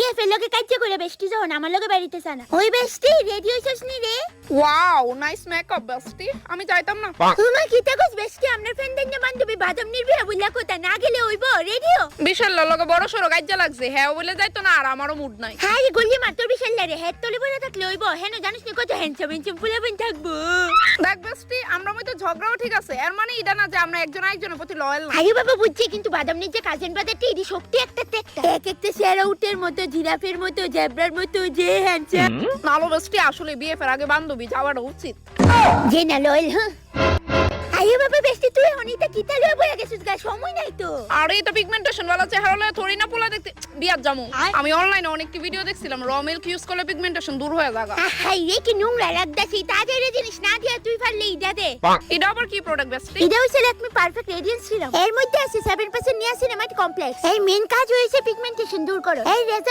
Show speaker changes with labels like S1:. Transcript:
S1: BF এর লগে কাজ করে বেস্টি যখন আমার লগে বাড়িতে সানা ওই বেস্টি রেডি হইছস নি রে
S2: ওয়াও নাইস মেকআপ বেস্টি আমি যাইতাম না
S1: তোমার কি তাকস বেস্টি আমরার ফ্রেন্ডের না বান্ধবী বাদাম নির্বিয়া বইলা কথা না গেলে হইবো রেডিও
S2: বিশাল লগে বড় সরো গাজ্জা লাগছে হ্যাঁ বলে যাইতো না আর আমারও মুড নাই
S1: হ্যাঁ রে গলি মার তোর বিশাল রে হেড তলে বলে থাকলে হইবো হেন জানিস নি কত হ্যান্ডসাম হ্যান্ডসাম ফুলাবেন থাকবো
S2: দেখ বেস্টি আমরা মধ্যে ঝগড়াও ঠিক আছে এর মানে এটা না যে আমরা একজন আরেকজনের প্রতি লয়াল না
S1: আরে বাবা বুঝছি কিন্তু বাদাম নির যে কাজিন ব্রাদারটি এডি শক্তি একটা তেকটা এক একটা শেয়ারআউটের মতো জিরাফের মতো জেব্রার মতো যে হ্যান্ডসাম
S2: নালো বেস্টি আসলে বিএফ এর আগে বান্ধবী যাওয়াটা উচিত
S1: যে না লয়াল হ্যাঁ আরে বাবা বেস্টি তুই অনিতা কিতা লয়ে বইয়া গেছিস গা সময় নাই তো
S2: আর এই তো পিগমেন্টেশন वाला চেহারা লয়ে থোড়ি না পোলা দেখতে বিয়াত জামু আমি অনলাইনে অনেকটি ভিডিও দেখছিলাম র মিল্ক ইউজ করলে পিগমেন্টেশন দূর হয়ে যাবে
S1: হাই রে কি নোংরা লাগতাছে তাদের জিনিস না দিয়া তুই পারলে ইডা দে
S2: এটা আবার কি প্রোডাক্ট বেস্টি
S1: এটা হইছে ল্যাকমি পারফেক্ট রেডিয়েন্স সিরাম এর মধ্যে আছে 7% নিয়াসিনামাইড কমপ্লেক্স এর মেইন কাজ হইছে পিগমেন্টেশন দূর করো এই